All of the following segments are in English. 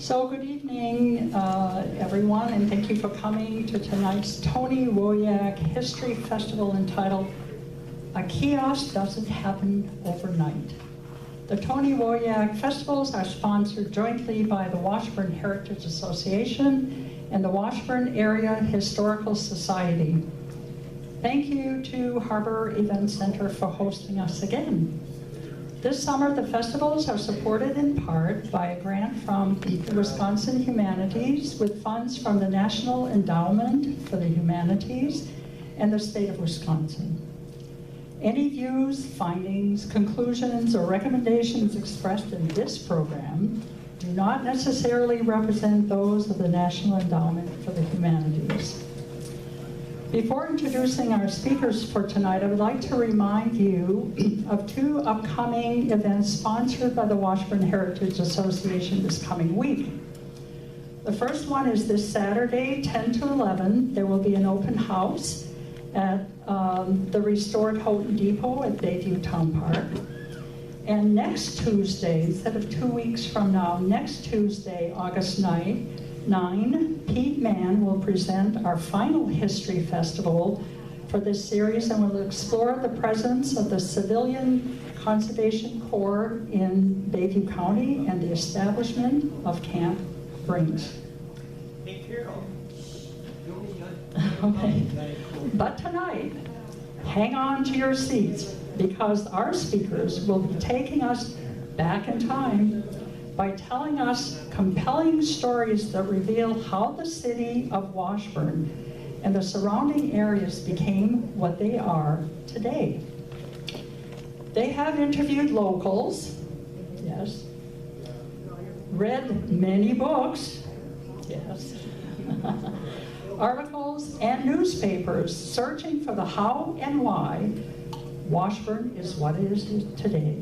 So good evening, everyone, and thank you for coming to tonight's Tony Woiak History Festival entitled A Kiosk Doesn't Happen Overnight. The Tony Woiak Festivals are sponsored jointly by the Washburn Heritage Association and the Washburn Area Historical Society. Thank you to Harbor Event Center for hosting us again. This summer, the festivals are supported in part by a grant from the Wisconsin Humanities with funds from the National Endowment for the Humanities and the state of Wisconsin. Any views, findings, conclusions, or recommendations expressed in this program do not necessarily represent those of the National Endowment for the Humanities. Before introducing our speakers for tonight, I would like to remind you of two upcoming events sponsored by the Washburn Heritage Association this coming week. The first one is this Saturday, 10 to 11. There will be an open house at the restored Houghton Depot at Bayview Town Park. And next Tuesday, instead of 2 weeks from now, next Tuesday, August 9, Pete Mann will present our final history festival for this series, and we'll explore the presence of the Civilian Conservation Corps in Bayview County and the establishment of Camp Brings. Hey, Carol. Okay. But tonight, hang on to your seats, because our speakers will be taking us back in time by telling us compelling stories that reveal how the city of Washburn and the surrounding areas became what they are today. They have interviewed locals, yes, read many books, yes, articles and newspapers searching for the how and why Washburn is what it is today.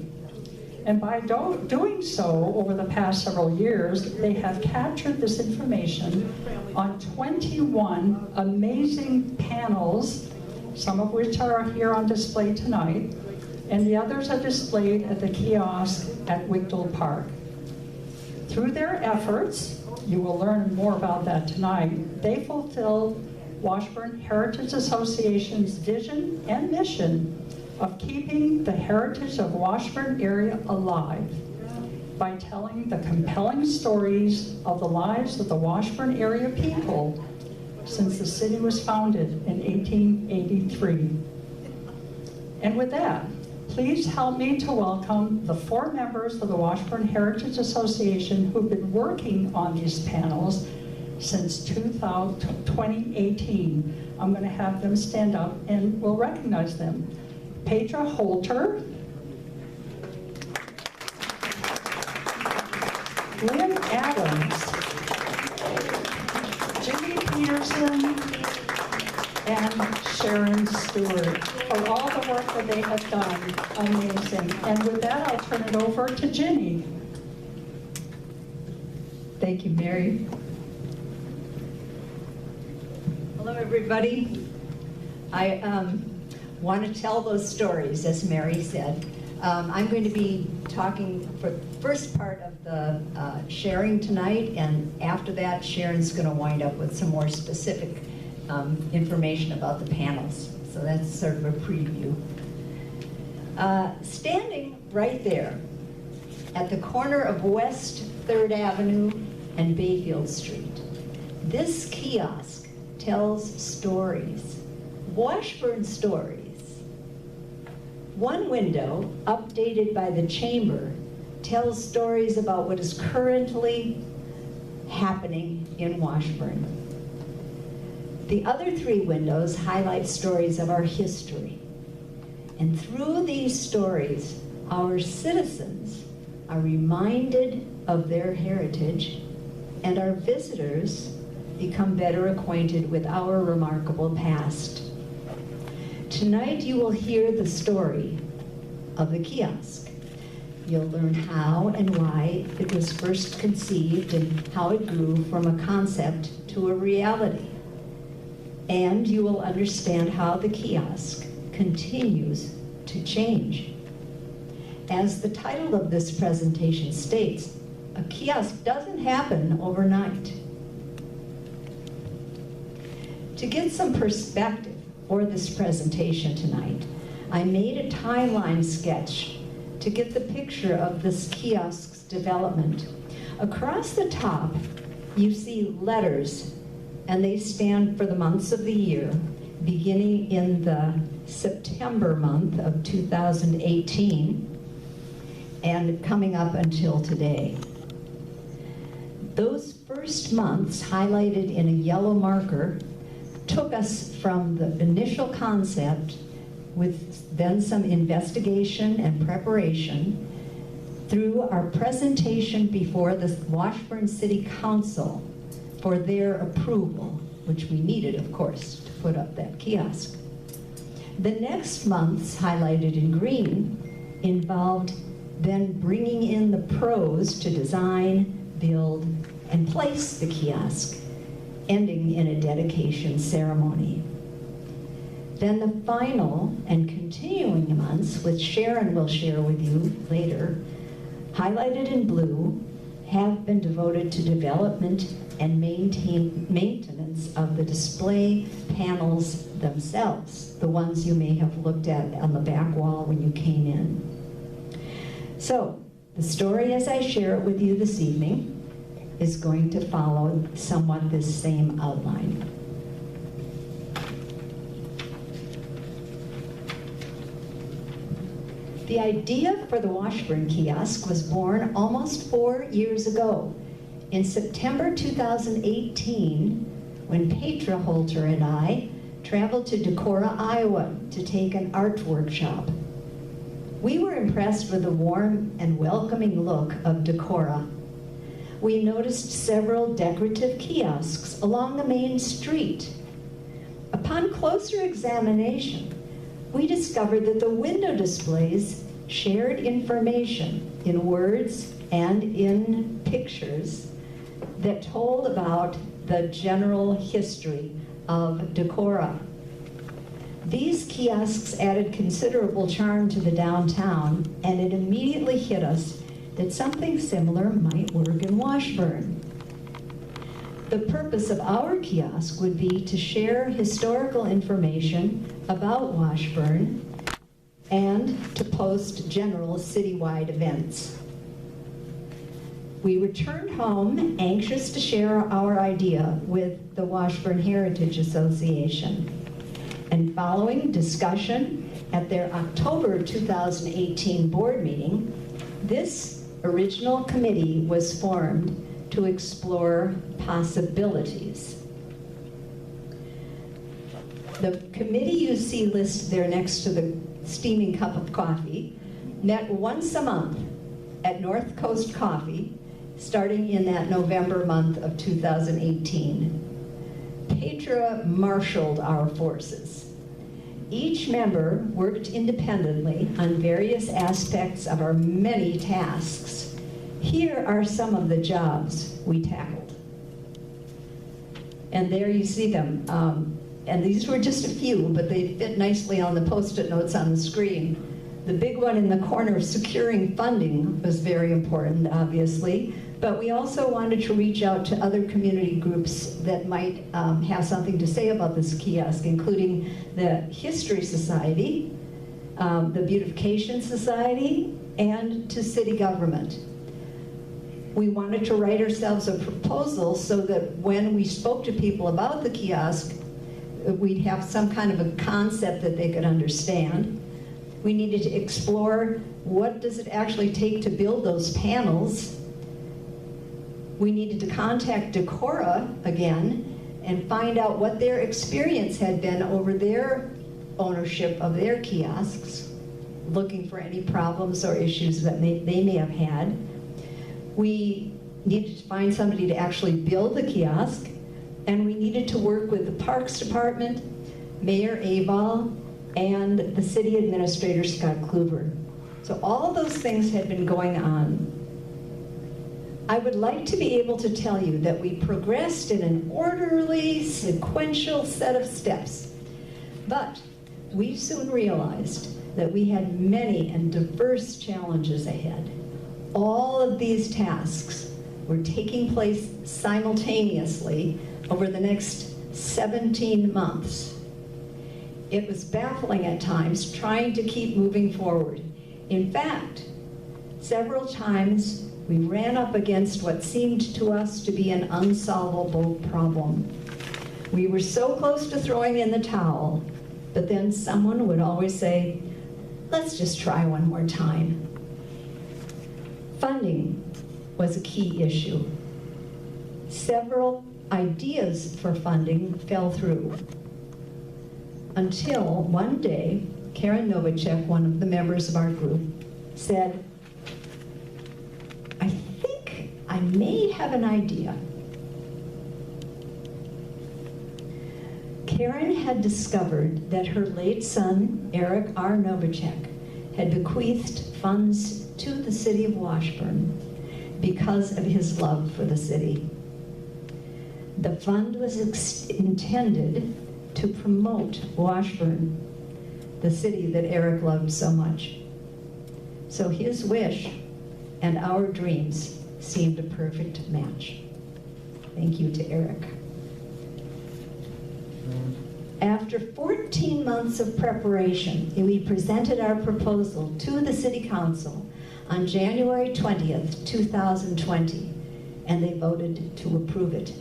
And by doing so over the past several years, they have captured this information on 21 amazing panels, some of which are here on display tonight, and the others are displayed at the kiosk at Wigdell Park. Through their efforts, you will learn more about that tonight, they fulfill Washburn Heritage Association's vision and mission of keeping the heritage of Washburn area alive by telling the compelling stories of the lives of the Washburn area people since the city was founded in 1883. And with that, please help me to welcome the 4 members of the Washburn Heritage Association who've been working on these panels since 2018. I'm going to have them stand up and we'll recognize them. Petra Holter, Lynn Adams, Jimmy Peterson, and Sharon Stewart for all the work that they have done. Amazing. And with that, I'll turn it over to Ginny. Thank you, Mary. Hello, everybody. I want to tell those stories, as Mary said. I'm going to be talking for the first part of the sharing tonight, and after that, Sharon's going to wind up with some more specific information about the panels. So that's sort of a preview. Standing right there at the corner of West 3rd Avenue and Bayfield Street, this kiosk tells stories, Washburn stories. One window, updated by the Chamber, tells stories about what is currently happening in Washburn. The other 3 windows highlight stories of our history. And through these stories, our citizens are reminded of their heritage, and our visitors become better acquainted with our remarkable past. Tonight you will hear the story of the kiosk. You'll learn how and why it was first conceived and how it grew from a concept to a reality. And you will understand how the kiosk continues to change. As the title of this presentation states, a kiosk doesn't happen overnight. To get some perspective for this presentation tonight, I made a timeline sketch to get the picture of this kiosk's development. Across the top, you see letters, and they stand for the months of the year, beginning in the September month of 2018 and coming up until today. Those first months, highlighted in a yellow marker, took us from the initial concept with then some investigation and preparation through our presentation before the Washburn City Council for their approval, which we needed, of course, to put up that kiosk. The next months, highlighted in green, involved then bringing in the pros to design, build, and place the kiosk, ending in a dedication ceremony. Then the final and continuing months, which Sharon will share with you later, highlighted in blue, have been devoted to development and maintenance of the display panels themselves, the ones you may have looked at on the back wall when you came in. So, the story as I share it with you this evening is going to follow somewhat this same outline. The idea for the Washburn kiosk was born almost 4 years ago, in September 2018, when Petra Holter and I traveled to Decorah, Iowa to take an art workshop. We were impressed with the warm and welcoming look of Decorah. We noticed several decorative kiosks along the main street. Upon closer examination, we discovered that the window displays shared information in words and in pictures that told about the general history of Decorah. These kiosks added considerable charm to the downtown, and it immediately hit us that something similar might work in Washburn. The purpose of our kiosk would be to share historical information about Washburn and to post general citywide events. We returned home anxious to share our idea with the Washburn Heritage Association. And following discussion at their October 2018 board meeting, this original committee was formed to explore possibilities. The committee you see listed there next to the steaming cup of coffee met once a month at North Coast Coffee, starting in that November month of 2018. Petra marshaled our forces. Each member worked independently on various aspects of our many tasks. Here are some of the jobs we tackled. And there you see them. And these were just a few, but they fit nicely on the Post-it notes on the screen. The big one in the corner, securing funding, was very important, obviously. But we also wanted to reach out to other community groups that might have something to say about this kiosk, including the History Society, the Beautification Society, and to city government. We wanted to write ourselves a proposal so that when we spoke to people about the kiosk, we'd have some kind of a concept that they could understand. We needed to explore what does it actually take to build those panels. We needed to contact Decorah again and find out what their experience had been over their ownership of their kiosks, looking for any problems or issues that they may have had. We needed to find somebody to actually build the kiosk, and we needed to work with the Parks Department, Mayor Aval, and the city administrator, Scott Kluber. So all of those things had been going on. I would like to be able to tell you that we progressed in an orderly, sequential set of steps. But we soon realized that we had many and diverse challenges ahead. all of these tasks were taking place simultaneously over the next 17 months. It was baffling at times trying to keep moving forward. In fact, several times we ran up against what seemed to us to be an unsolvable problem. We were so close to throwing in the towel, but then someone would always say, "Let's just try one more time." Funding was a key issue. Several ideas for funding fell through, until one day, Karen Novacek, one of the members of our group, said, "I think I may have an idea." Karen had discovered that her late son, Eric R. Novacek, had bequeathed funds to the city of Washburn because of his love for the city. The fund was intended to promote Washburn, the city that Eric loved so much. So his wish and our dreams seemed a perfect match. Thank you to Eric. After 14 months of preparation, we presented our proposal to the City Council on January 20th, 2020, and they voted to approve it.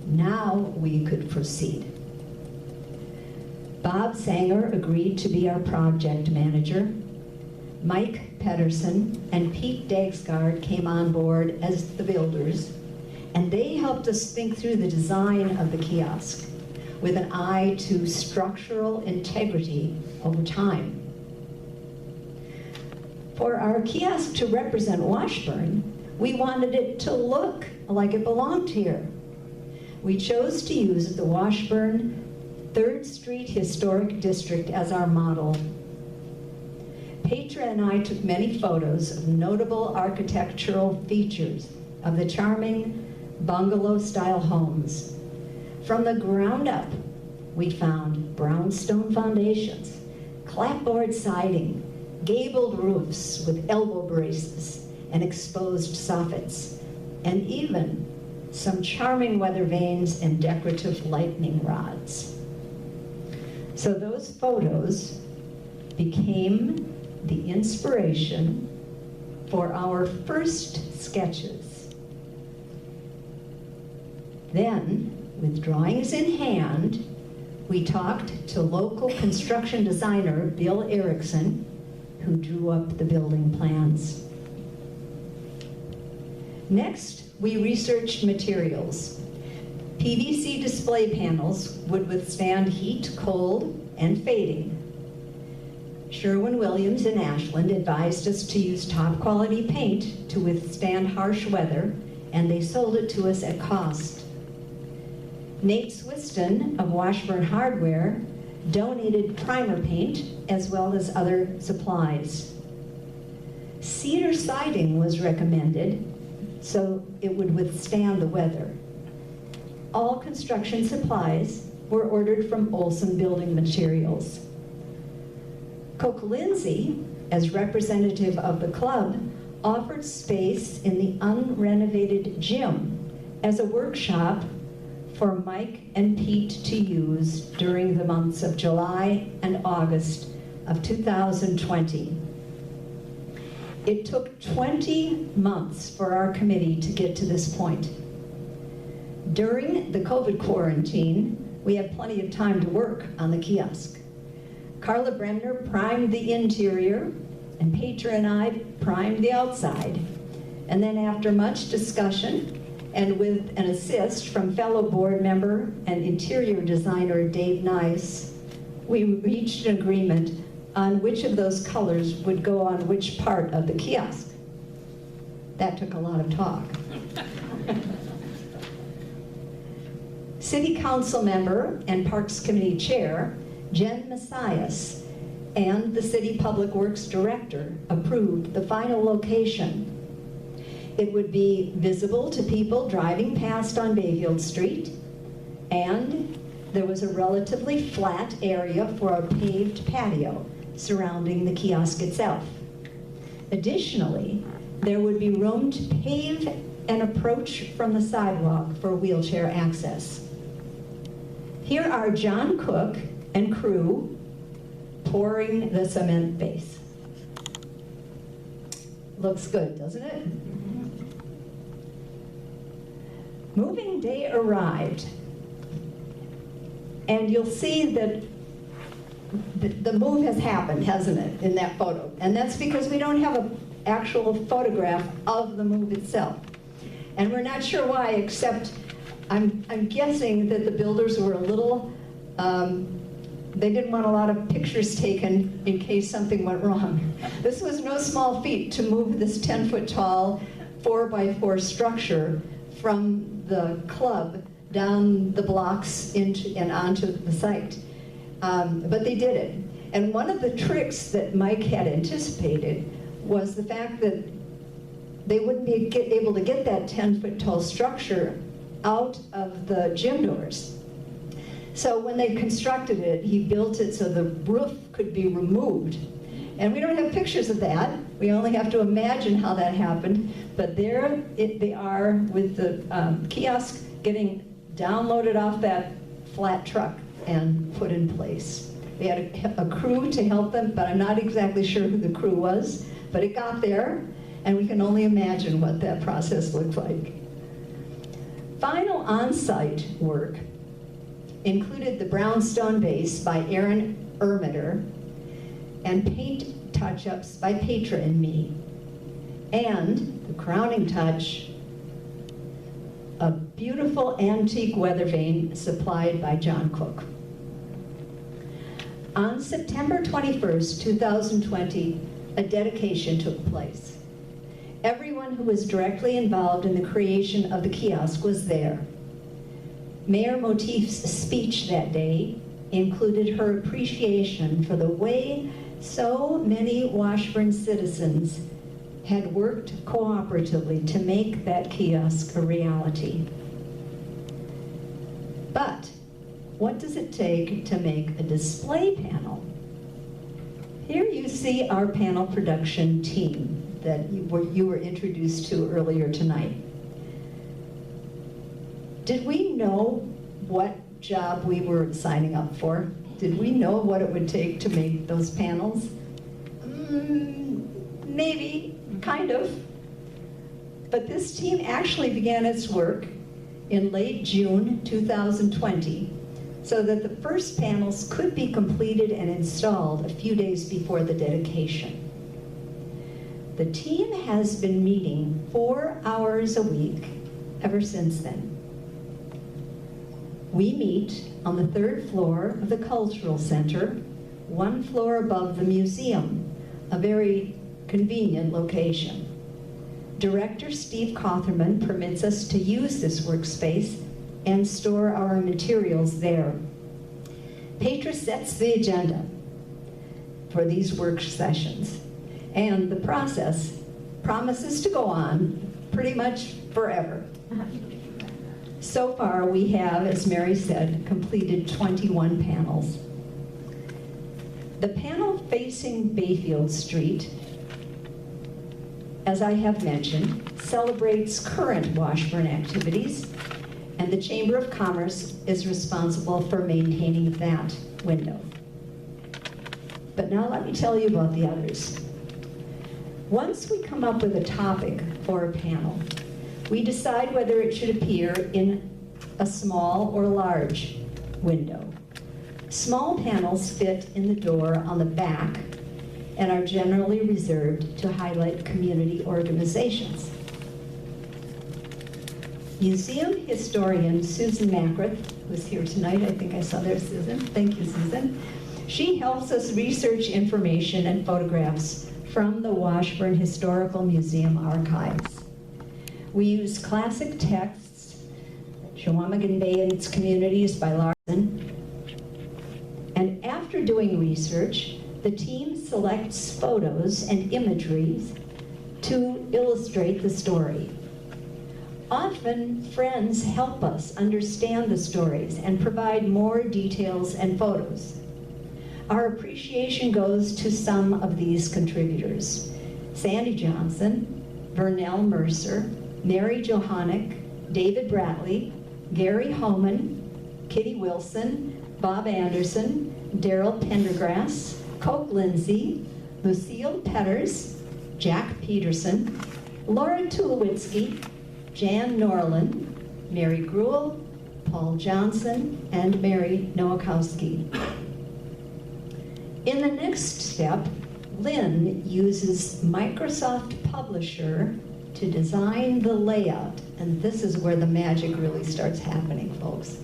Now we could proceed. Bob Sanger agreed to be our project manager. Mike Pedersen and Pete Dagsgaard came on board as the builders, and they helped us think through the design of the kiosk with an eye to structural integrity over time. For our kiosk to represent Washburn, we wanted it to look like it belonged here. We chose to use the Washburn 3rd Street Historic District as our model. Petra and I took many photos of notable architectural features of the charming bungalow-style homes. From the ground up, we found brownstone foundations, clapboard siding, gabled roofs with elbow braces and exposed soffits, and even some charming weather vanes and decorative lightning rods. So those photos became the inspiration for our first sketches. Then, with drawings in hand, we talked to local construction designer Bill Erickson, who drew up the building plans. Next, we researched materials. PVC display panels would withstand heat, cold, and fading. Sherwin-Williams in Ashland advised us to use top-quality paint to withstand harsh weather, and they sold it to us at cost. Nate Swiston of Washburn Hardware donated primer paint as well as other supplies. Cedar siding was recommended so it would withstand the weather. All construction supplies were ordered from Olson Building Materials. Coke Lindsay, as representative of the club, offered space in the unrenovated gym as a workshop for Mike and Pete to use during the months of July and August of 2020. It took 20 months for our committee to get to this point. During the COVID quarantine, we had plenty of time to work on the kiosk. Carla Bremner primed the interior, and Petra and I primed the outside. And then after much discussion, and with an assist from fellow board member and interior designer Dave Nice, we reached an agreement on which of those colors would go on which part of the kiosk. That took a lot of talk. City Council member and Parks Committee Chair Jen Messias and the City Public Works Director approved the final location. It would be visible to people driving past on Bayfield Street, and there was a relatively flat area for a paved patio surrounding the kiosk itself. Additionally, There would be room to pave an approach from the sidewalk for wheelchair access. Here are John Cook and crew pouring the cement base. Looks good, doesn't it? Moving day arrived, and you'll see that the move has happened, hasn't it, in that photo? And that's because we don't have an actual photograph of the move itself. And we're not sure why, except I'm guessing that the builders were a little, they didn't want a lot of pictures taken in case something went wrong. This was no small feat to move this 10-foot tall 4x4 structure from the club down the blocks and onto the site. But they did it. And one of the tricks that Mike had anticipated was the fact that they wouldn't be able to get that 10-foot tall structure out of the gym doors. So when they constructed it, he built it so the roof could be removed. And we don't have pictures of that. We only have to imagine how that happened. But there they are with the kiosk getting downloaded off that flat truck and put in place. They had a crew to help them, but I'm not exactly sure who the crew was. But it got there, and we can only imagine what that process looked like. Final on-site work included the brownstone base by Aaron Ermitter and paint touch-ups by Petra and me. And the crowning touch, a beautiful antique weather vane supplied by John Cook. On September 21st, 2020, a dedication took place. Everyone who was directly involved in the creation of the kiosk was there. Mayor Motif's speech that day included her appreciation for the way so many Washburn citizens had worked cooperatively to make that kiosk a reality. But what does it take to make a display panel? Here you see our panel production team that you were introduced to earlier tonight. Did we know what job we were signing up for? Did we know what it would take to make those panels? Maybe, kind of. But this team actually began its work in late June 2020 so that the first panels could be completed and installed a few days before the dedication. The team has been meeting 4 hours a week ever since then. We meet on the 3rd floor of the Cultural Center, 1 floor above the museum, a very convenient location. Director Steve Cotherman permits us to use this workspace and store our materials there. Petra sets the agenda for these work sessions, and the process promises to go on pretty much forever. So far, we have, as Mary said, completed 21 panels. The panel facing Bayfield Street, as I have mentioned, celebrates current Washburn activities, and the Chamber of Commerce is responsible for maintaining that window. But now let me tell you about the others. Once we come up with a topic for a panel, we decide whether it should appear in a small or large window. Small panels fit in the door on the back and are generally reserved to highlight community organizations. Museum historian Susan Macrith, who's here tonight, I think I saw there, Susan. Thank you, Susan. She helps us research information and photographs from the Washburn Historical Museum archives. We use classic texts, Chequamegon Bay and Its Communities by Larson. And after doing research, the team selects photos and imageries to illustrate the story. Often, friends help us understand the stories and provide more details and photos. Our appreciation goes to some of these contributors: Sandy Johnson, Vernell Mercer, Mary Johannick, David Bratley, Gary Homan, Kitty Wilson, Bob Anderson, Daryl Pendergrass, Coke Lindsay, Lucille Petters, Jack Peterson, Laura Tulowitzki, Jan Norland, Mary Gruel, Paul Johnson, and Mary Nowakowski. In the next step, Lynn uses Microsoft Publisher to design the layout, and this is where the magic really starts happening, folks.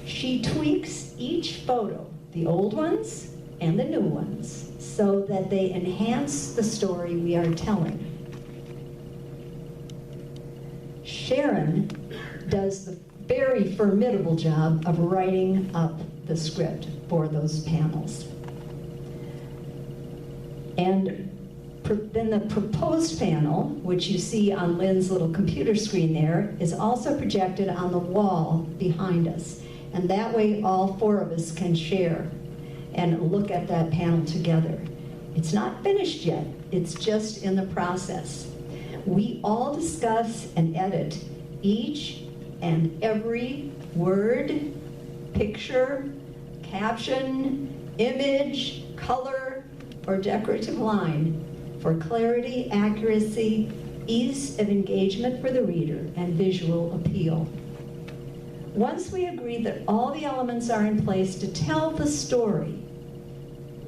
She tweaks each photo, the old ones and the new ones, so that they enhance the story we are telling. Sharon does the very formidable job of writing up the script for those panels. And then the proposed panel, which you see on Lynn's little computer screen there, is also projected on the wall behind us. And that way all four of us can share and look at that panel together. It's not finished yet, it's just in the process. We all discuss and edit each and every word, picture, caption, image, color, or decorative line for clarity, accuracy, ease of engagement for the reader, and visual appeal. Once we agree that all the elements are in place to tell the story,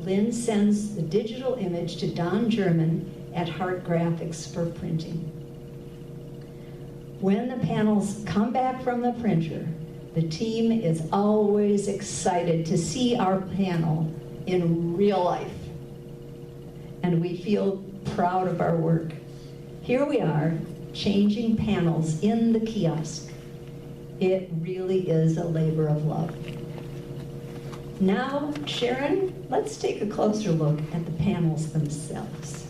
Lynn sends the digital image to Don German at Hart Graphics for printing. When the panels come back from the printer, the team is always excited to see our panel in real life. And we feel proud of our work. Here we are, changing panels in the kiosk. It really is a labor of love. Now, Sharon, let's take a closer look at the panels themselves.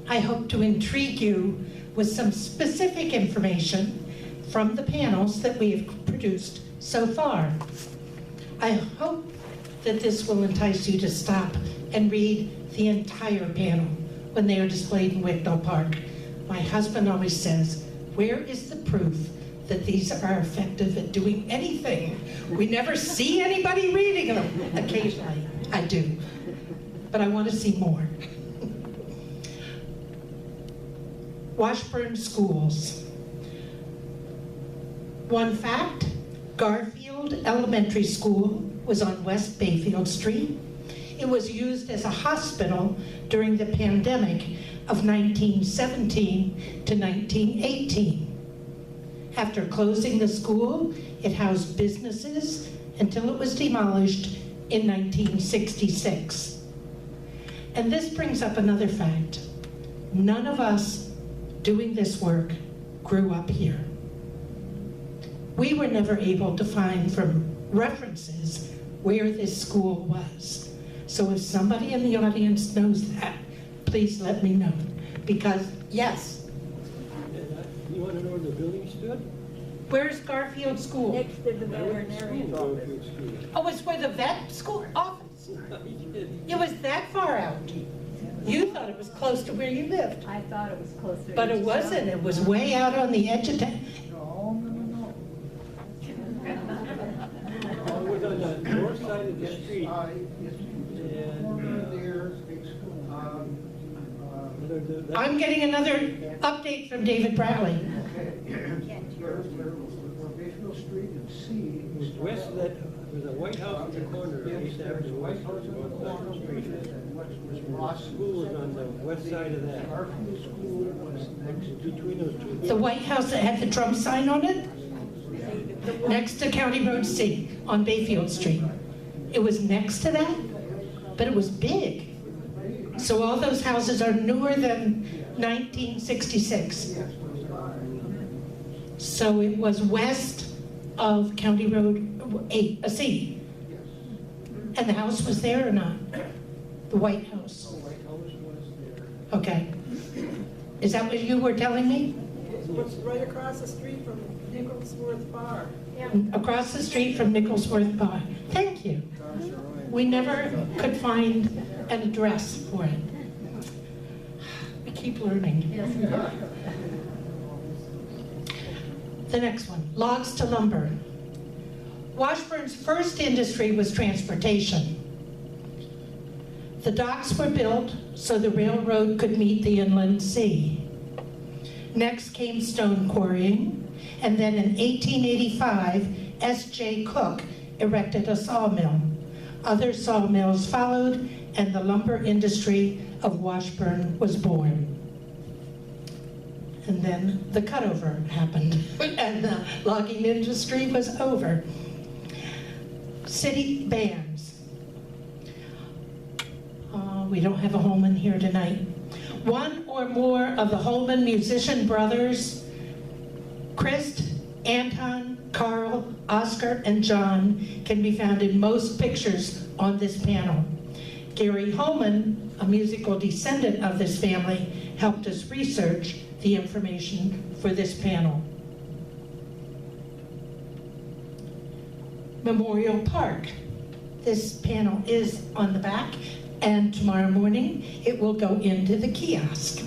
I hope to intrigue you with some specific information from the panels that we have produced so far. I hope that this will entice you to stop and read the entire panel when they are displayed in Wicknell Park. My husband always says, where is the proof that these are effective at doing anything? We never see anybody reading them. Occasionally, I do, but I want to see more. Washburn schools. One fact, Garfield Elementary School was on West Bayfield Street. It was used as a hospital during the pandemic of 1917 to 1918. After closing the school, it housed businesses until it was demolished in 1966. And this brings up another fact. None of us doing this work grew up here. We were never able to find from references where this school was. So if somebody in the audience knows that, please let me know. Because, yes. You want to know where the building stood? Where's Garfield School? Next to the veterinarian's office. Oh, it's where the vet school office? It was that far out. You thought it was close to where you lived. I thought it was closer. But it wasn't. It was way out on the edge of town. No. It was on the north side of the street. I'm getting another update from David Bradley. It was west of that, there was a White House in the corner of East Avenue, White House on one side of the street. School was on the west side of that. Between those two. The White House that had the Trump sign on it? Next to County Road C on Bayfield Street. It was next to that, but it was big. So all those houses are newer than 1966. So it was west of County Road C. And the house was there or not? The White House. The White House was there. Okay. Is that what you were telling me? It's right across the street from Nicholsworth Bar. Yeah, across the street from Nicholsworth Bar. Thank you. We never could find an address for it. We keep learning. Yes. The next one, logs to lumber. Washburn's first industry was transportation. The docks were built so the railroad could meet the inland sea. Next came stone quarrying, and then in 1885, S.J. Cook erected a sawmill. Other sawmills followed, and the lumber industry of Washburn was born. And then the cutover happened, and the logging industry was over. City bands. We don't have a Holman here tonight. One or more of the Holman musician brothers, Christ, Anton, Carl, Oscar, and John, can be found in most pictures on this panel. Gary Holman, a musical descendant of this family, helped us research the information for this panel. Memorial Park. This panel is on the back, and tomorrow morning it will go into the kiosk.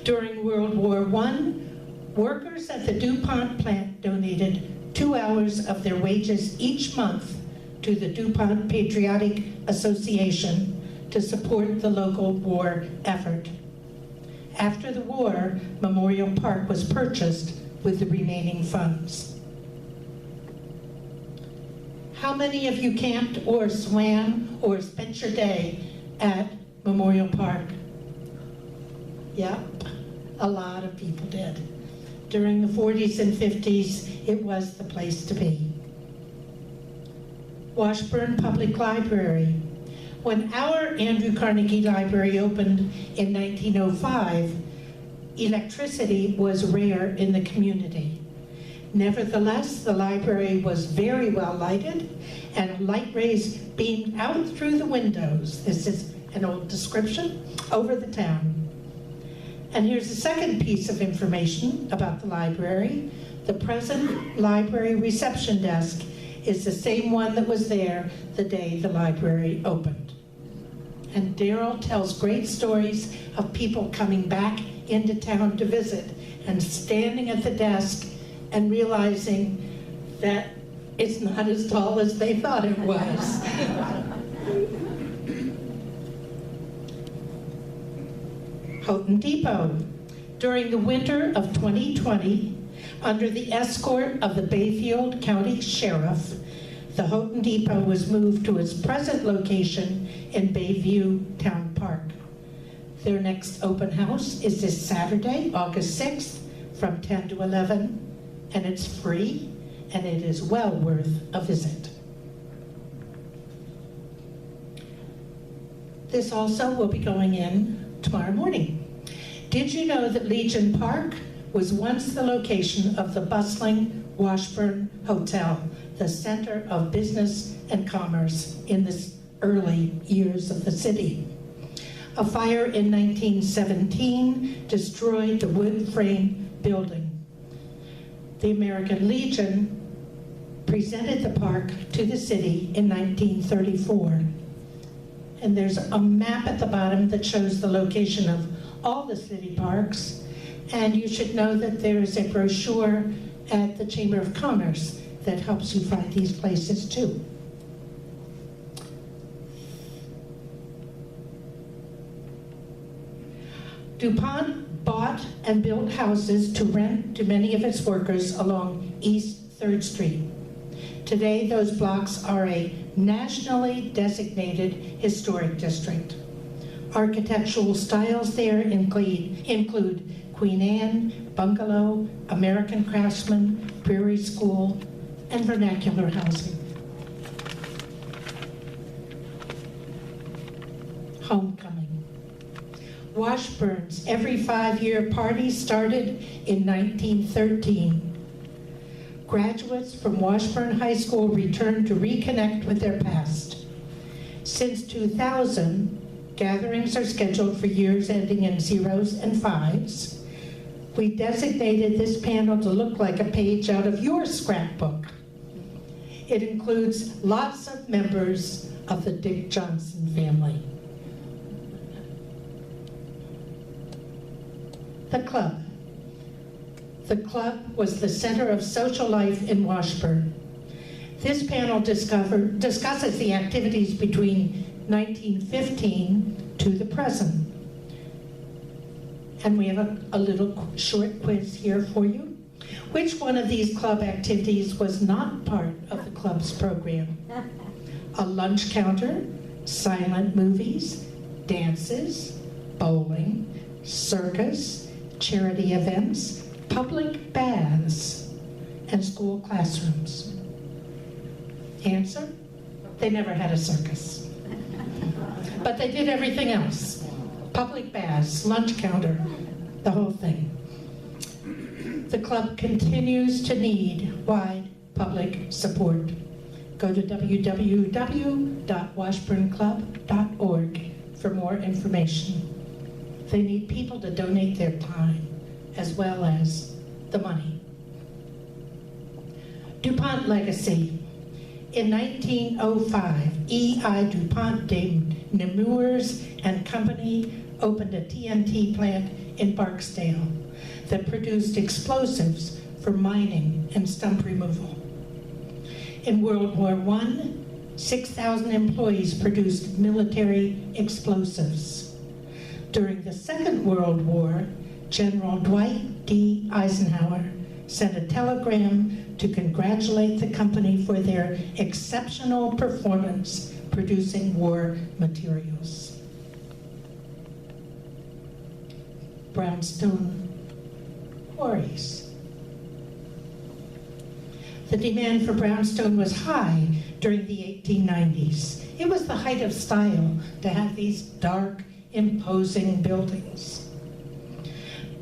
During World War I, workers at the DuPont plant donated 2 hours of their wages each month to the DuPont Patriotic Association to support the local war effort. After the war, Memorial Park was purchased with the remaining funds. How many of you camped or swam or spent your day at Memorial Park? Yep, a lot of people did. During the 40s and 50s, it was the place to be. Washburn Public Library. When our Andrew Carnegie Library opened in 1905, electricity was rare in the community. Nevertheless, the library was very well lighted, and light rays beamed out through the windows. This is an old description over the town. And here's a second piece of information about the library. The present library reception desk is the same one that was there the day the library opened. And Daryl tells great stories of people coming back into town to visit and standing at the desk and realizing that it's not as tall as they thought it was. Houghton Depot. During the winter of 2020, under the escort of the Bayfield County Sheriff, the Houghton Depot was moved to its present location in Bayview Town Park. Their next open house is this Saturday, August 6th, from 10 to 11, and it's free, and it is well worth a visit. This also will be going in tomorrow morning. Did you know that Legion Park was once the location of the bustling Washburn Hotel, the center of business and commerce in the early years of the city? A fire in 1917 destroyed the wood frame building. The American Legion presented the park to the city in 1934. And there's a map at the bottom that shows the location of all the city parks. And you should know that there is a brochure at the Chamber of Commerce that helps you find these places too. DuPont bought and built houses to rent to many of its workers along East 3rd Street. Today, those blocks are a nationally designated historic district. Architectural styles there include Queen Anne, bungalow, American craftsman, prairie school, and vernacular housing. Homecoming. Washburn's every 5-year party started in 1913. Graduates from Washburn High School returned to reconnect with their past. Since 2000, gatherings are scheduled for years ending in 0s and 5s. We designated this panel to look like a page out of your scrapbook. It includes lots of members of the Dick Johnson family. The club. The club was the center of social life in Washburn. This panel discusses the activities between 1915 to the present. And we have a little short quiz here for you. Which one of these club activities was not part of the club's program? A lunch counter, silent movies, dances, bowling, circus, charity events, public baths, and school classrooms. Answer? They never had a circus. But they did everything else. Public baths, lunch counter, the whole thing. The club continues to need wide public support. Go to www.washburnclub.org for more information. They need people to donate their time as well as the money. DuPont Legacy. In 1905, E.I. DuPont de Nemours and Company opened a TNT plant in Barksdale that produced explosives for mining and stump removal. In World War I, 6,000 employees produced military explosives. During the Second World War, General Dwight D. Eisenhower sent a telegram to congratulate the company for their exceptional performance producing war materials. Brownstone quarries. The demand for brownstone was high during the 1890s. It was the height of style to have these dark, imposing buildings.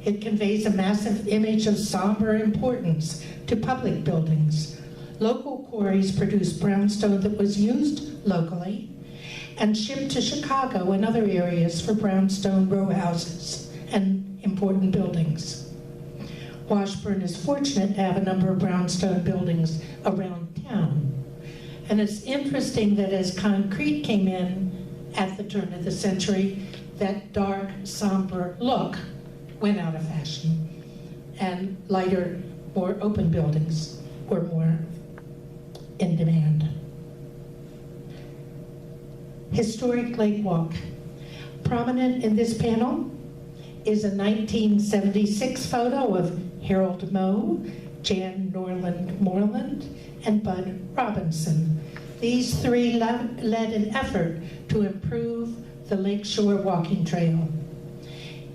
It conveys a massive image of somber importance to public buildings. Local quarries produced brownstone that was used locally and shipped to Chicago and other areas for brownstone row houses and important buildings. Washburn is fortunate to have a number of brownstone buildings around town. And it's interesting that as concrete came in at the turn of the century, that dark, somber look went out of fashion, and lighter, more open buildings were more in demand. Historic Lake Walk. Prominent in this panel is a 1976 photo of Harold Moe, Jan Norland Moreland, and Bud Robinson. These three led an effort to improve the Lakeshore Walking Trail.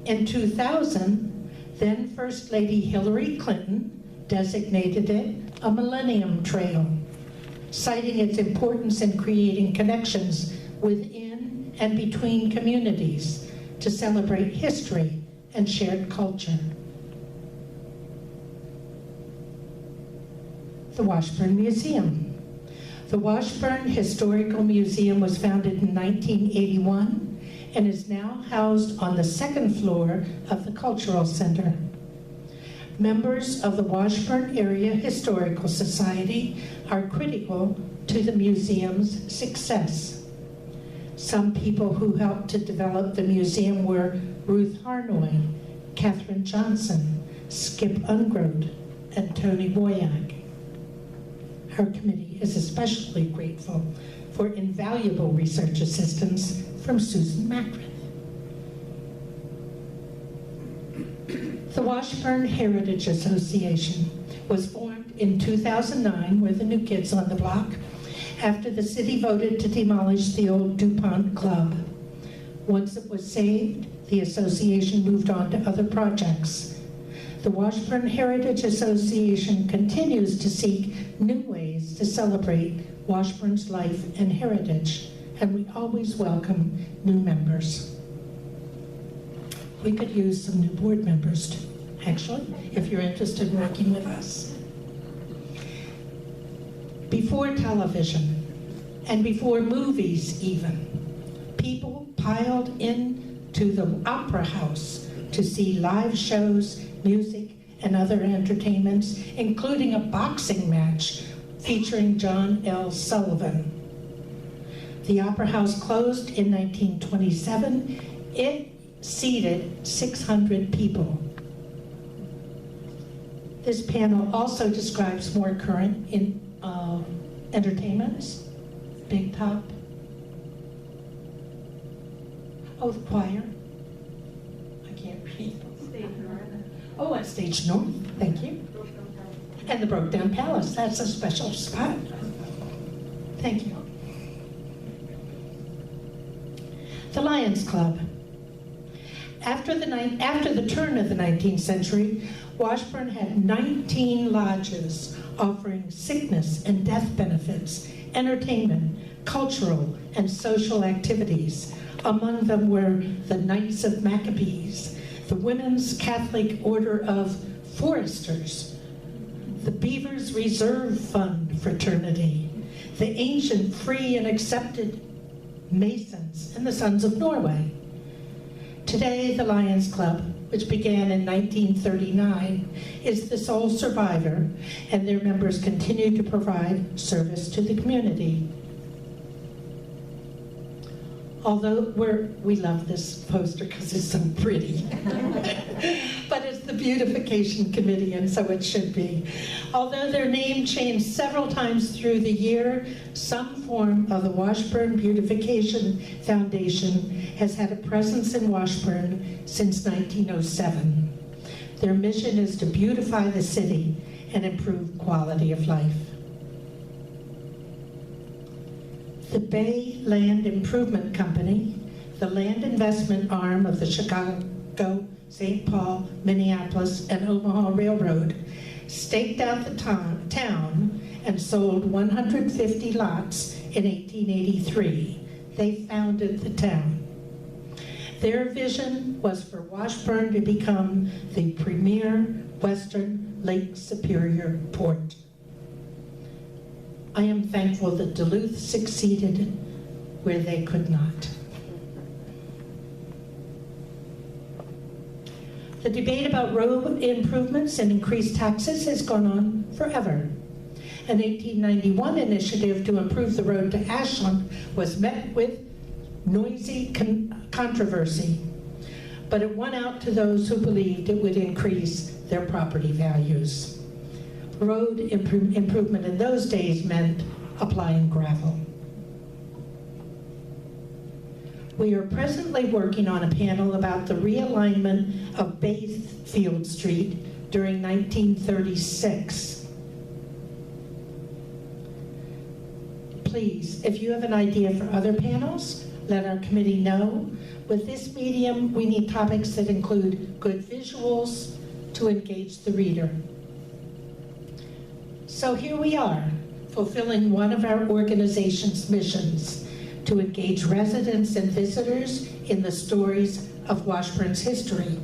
In 2000, then First Lady Hillary Clinton designated it a Millennium Trail, citing its importance in creating connections within and between communities to celebrate history and shared culture. The Washburn Museum. The Washburn Historical Museum was founded in 1981 and is now housed on the second floor of the Cultural Center. Members of the Washburn Area Historical Society are critical to the museum's success. Some people who helped to develop the museum were Ruth Harnoy, Catherine Johnson, Skip Ungrode, and Tony Woiak. Our committee is especially grateful for invaluable research assistance from Susan Mackrith. The Washburn Heritage Association was formed in 2009, we're the new kids on the block, after the city voted to demolish the old DuPont Club. Once it was saved, the association moved on to other projects. The Washburn Heritage Association continues to seek new ways to celebrate Washburn's life and heritage, and we always welcome new members. We could use some new board members too, actually, if you're interested in working with us. Before television, and before movies even, people piled into the Opera House to see live shows, music, and other entertainments, including a boxing match featuring John L. Sullivan. The Opera House closed in 1927. It seated 600 people. This panel also describes more current entertainments. Big Top. Oh, the choir. I can't read. Stage North. Oh, at Stage North, thank you. And the Broke Down Palace, that's a special spot. Thank you. The Lions Club. After the turn of the 19th century, Washburn had 19 lodges offering sickness and death benefits, entertainment, cultural and social activities. Among them were the Knights of Maccabees, the Women's Catholic Order of Foresters, the Beavers Reserve Fund Fraternity, the Ancient Free and Accepted Masons, and the Sons of Norway. Today, the Lions Club, which began in 1939, is the sole survivor, and their members continue to provide service to the community. Although we love this poster because it's so pretty, but it's the beautification committee, and so it should be. Although their name changed several times through the year, some form of the Washburn Beautification Foundation has had a presence in Washburn since 1907. Their mission is to beautify the city and improve quality of life. The Bay Land Improvement Company, the land investment arm of the Chicago, St. Paul, Minneapolis, and Omaha Railroad, staked out the town and sold 150 lots in 1883. They founded the town. Their vision was for Washburn to become the premier Western Lake Superior port. I am thankful that Duluth succeeded where they could not. The debate about road improvements and increased taxes has gone on forever. An 1891 initiative to improve the road to Ashland was met with noisy controversy, but it won out to those who believed it would increase their property values. Road improvement in those days meant applying gravel. We are presently working on a panel about the realignment of Bayfield Street during 1936. Please, if you have an idea for other panels, let our committee know. With this medium, we need topics that include good visuals to engage the reader. So here we are, fulfilling one of our organization's missions, to engage residents and visitors in the stories of Washburn's history.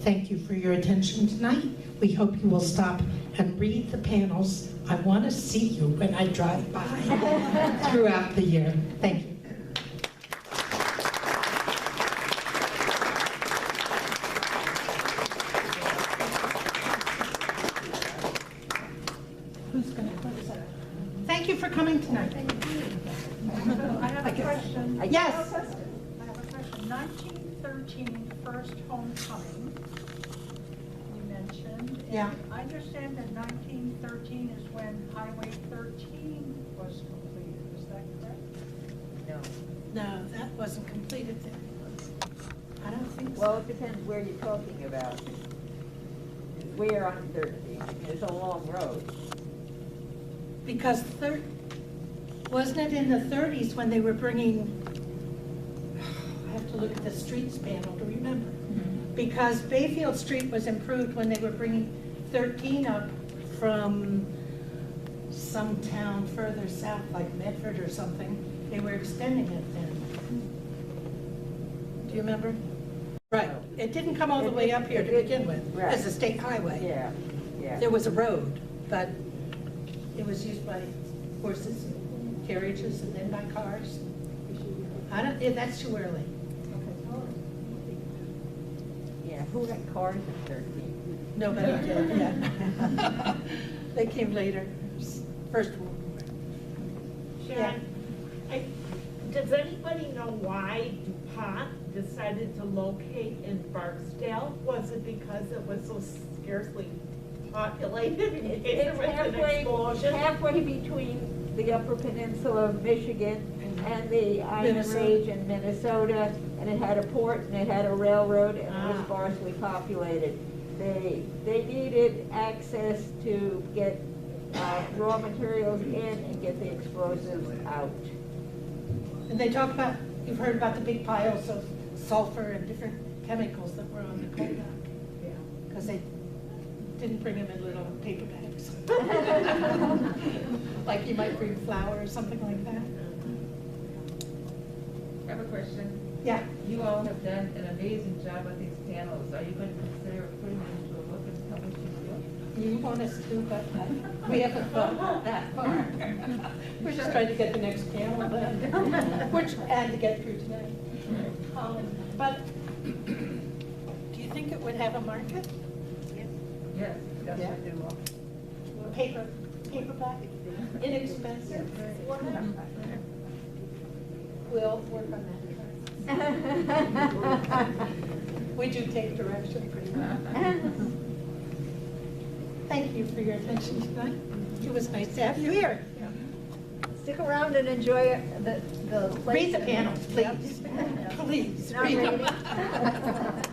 Thank you for your attention tonight. We hope you will stop and read the panels. I want to see you when I drive by throughout the year. Thank you. Thank you for coming tonight. I have a question. Yes. I have a question. 1913, first homecoming, you mentioned. Yeah. I understand that 1913 is when Highway 13 was completed. Is that correct? No. No, that wasn't completed then. I don't think so. Well, it depends where you're talking about. We're on 13. It's a long road. Because wasn't it in the 30s when they were bringing, I have to look at the streets panel to remember. Because Bayfield Street was improved when they were bringing 13 up from some town further south, like Medford or something. They were extending it then. Do you remember? Right. It didn't come all the way up here to begin with, Right. as a state highway. Yeah, yeah. There was a road, but it was used by horses, carriages, and then by cars. That's too early. Yeah, who had cars at 13? Nobody did, yeah. They came later. First World War. Sharon, does anybody know why DuPont decided to locate in Barksdale? Was it because it was so scarcely populated in case there It's was an explosion? halfway between the Upper Peninsula of Michigan and the Iron Minnesota. Range in Minnesota, and it had a port and it had a railroad and it was Ah. sparsely populated. They needed access to get raw materials in and get the explosives out. And they talk about, you've heard about the big piles of sulfur and different chemicals that were on the coal dock. Yeah. Because they didn't bring them in little paper bags. Like you might bring flour or something like that. I have a question. Yeah. You all have done an amazing job with these panels. Are you going to consider putting them into a book and publishing it? You want us to, but we haven't thought that far. We're just trying to get the next panel done, and to get through tonight. But do you think it would have a market? Yes, that's Yeah. what they will. Paperback, inexpensive. We'll work on that. We do take direction pretty well. Thank you for your attention tonight. It was nice to have you here. Stick around and enjoy the Read the panels, please. Please, Not read them. reading.